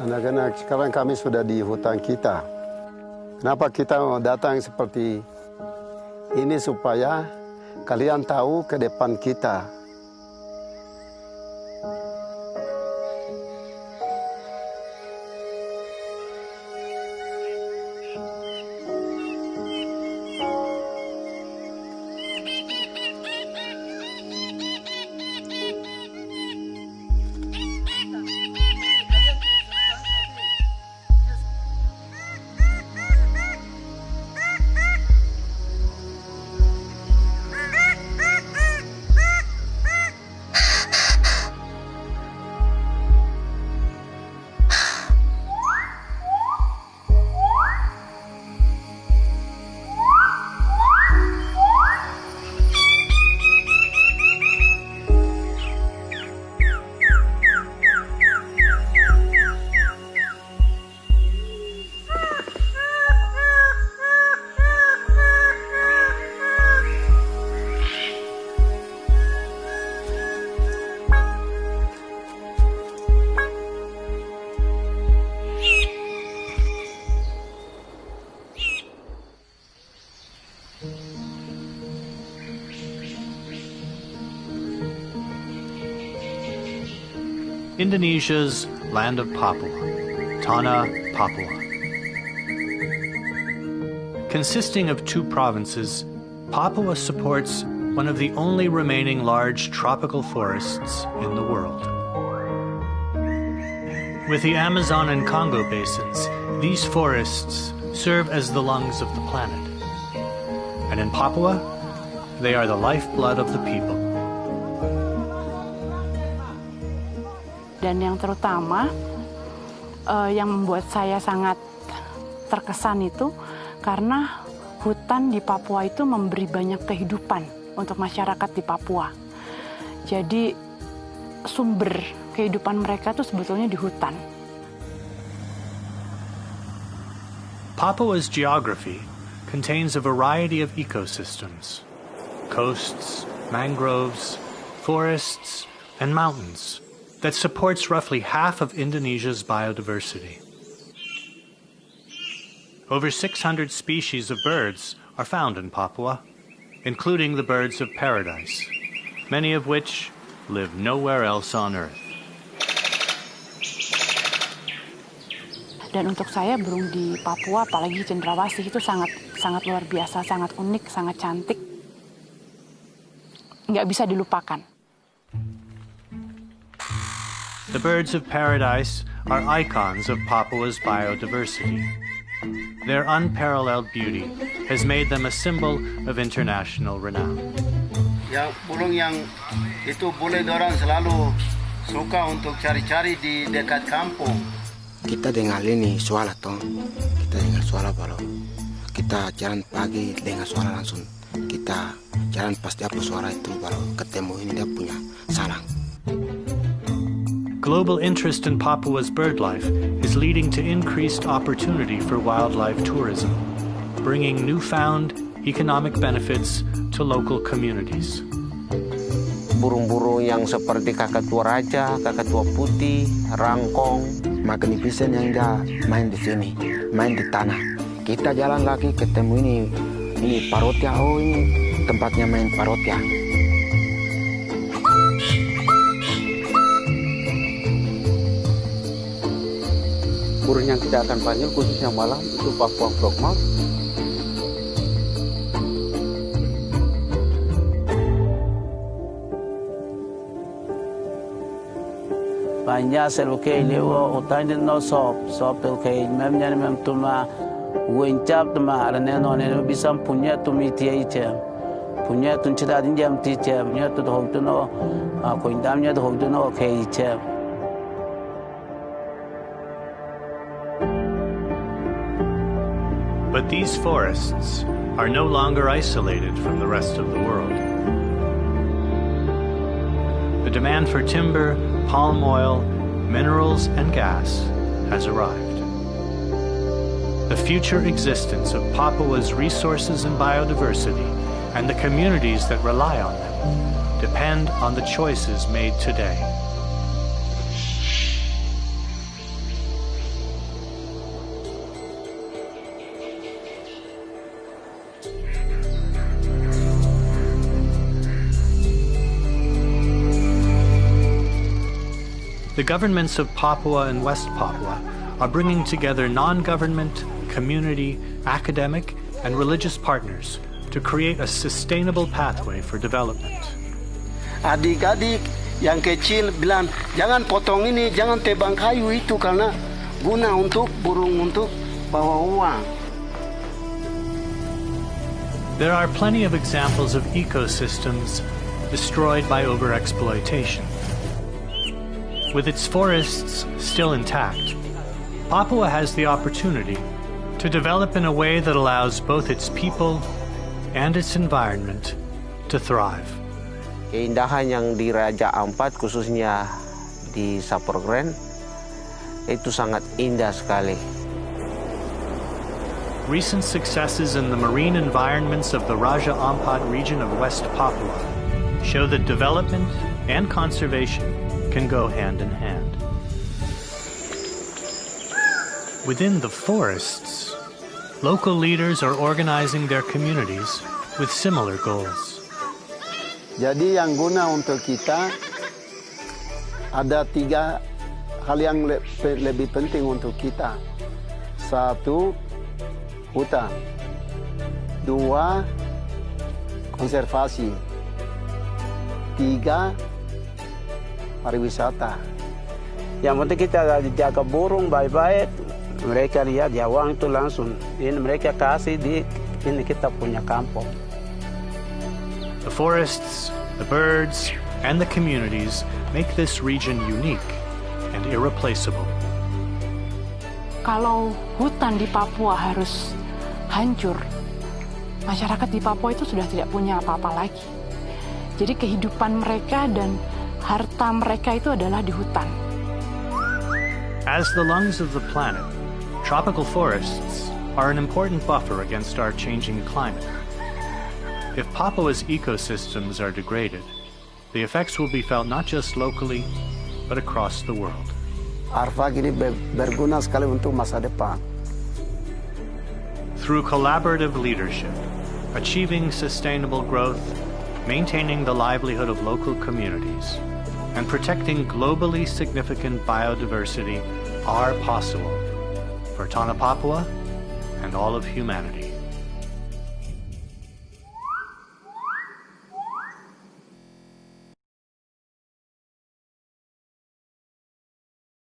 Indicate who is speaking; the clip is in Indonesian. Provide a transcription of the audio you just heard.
Speaker 1: Anak-anak, sekarang kami sudah di hutan kita. Kenapa kita mau datang seperti ini supaya kalian tahu ke depan kita.
Speaker 2: Indonesia's land of Papua, Tanah Papua. Consisting of 2 provinces, Papua supports one of the only remaining large tropical forests in the world. With the Amazon and Congo basins, these forests serve as the lungs of the planet. And in Papua, they are the lifeblood of the people.
Speaker 3: Dan yang terutama yang membuat saya sangat terkesan itu karena hutan di Papua itu memberi banyak kehidupan untuk masyarakat di Papua. Jadi sumber kehidupan mereka itu sebetulnya di hutan.
Speaker 2: Papua's geography contains a variety of ecosystems: coasts, mangroves, forests, and mountains that supports roughly half of Indonesia's biodiversity. Over 600 species of birds are found in Papua, including the birds of paradise, many of which live nowhere else on Earth.
Speaker 3: Dan untuk saya burung di Papua, apalagi cendrawasih, itu sangat luar biasa, sangat unik, sangat cantik. Nggak bisa dilupakan.
Speaker 2: The birds of paradise are icons of Papua's biodiversity. Their unparalleled beauty has made them a symbol of international renown.
Speaker 1: Ya, burung yang itu boleh dorang selalu suka untuk cari-cari di dekat kampung.
Speaker 4: Kita dengar ini suara toh, kita dengar suara kalau kita jalan pagi dengar suara langsung. Kita jalan pasti apa suara itu kalau ketemu ini dia punya sarang.
Speaker 2: Global interest in Papua's bird life is leading to increased opportunity for wildlife tourism, bringing newfound economic benefits to local communities.
Speaker 5: Burung-burung yang seperti kakatua raja, kakatua putih, rangkong,
Speaker 4: magnificent yang dia main di sini, main di tanah. Kita jalan lagi ketemu ini parotia, oh ini tempatnya main parotia.
Speaker 5: burung yang tidak akan panggil khususnya malam itu Papua frogmouth.
Speaker 6: Banyak selukai lewa utang no sop pelkai memnya tuma wencap tuma arane no ne bisa punya tumi tiai cem punya tun cita jam ti cem nya tu hong tu no ko indamnya tu hong tu no kai cem.
Speaker 2: But these forests are no longer isolated from the rest of the world. The demand for timber, palm oil, minerals, and gas has arrived. The future existence of Papua's resources and biodiversity and the communities that rely on them depend on the choices made today. The governments of Papua and West Papua are bringing together non-government, community, academic, and religious partners to create a sustainable pathway for development.
Speaker 1: Adik-adik yang kecil bilang, jangan potong ini, jangan tebang kayu itu karena guna untuk burung untuk bawa uang.
Speaker 2: There are plenty of examples of ecosystems destroyed by overexploitation. With its forests still intact, Papua has the opportunity to develop in a way that allows both its people and its environment to thrive.
Speaker 6: Keindahan yang di Raja Ampat, khususnya di Sapurgren, itu sangat indah sekali.
Speaker 2: Recent successes in the marine environments of the Raja Ampat region of West Papua show that development and conservation can go hand in hand. Within the forests, local leaders are organizing their communities with similar goals.
Speaker 1: Jadi yang guna untuk kita ada 3 hal yang lebih penting untuk kita. 1, hutan. 2, konservasi. 3, pariwisata.
Speaker 6: Yang penting kita jaga burung baik-baik. Mereka lihat ya uang itu langsung. Ini mereka kasih di ini kita punya kampung.
Speaker 2: The forests, the birds, and the communities make this region unique and irreplaceable.
Speaker 3: Kalau hutan di Papua harus hancur, masyarakat di Papua itu sudah tidak punya apa-apa lagi. Jadi kehidupan mereka dan harta mereka itu adalah di hutan.
Speaker 2: As the lungs of the planet, tropical forests are an important buffer against our changing climate. If Papua's ecosystems are degraded, the effects will be felt not just locally, but across the world.
Speaker 1: Arfak ini berguna sekali untuk masa depan.
Speaker 2: Through collaborative leadership, achieving sustainable growth, maintaining the livelihood of local communities, and protecting globally significant biodiversity are possible for Tana Papua and all of humanity.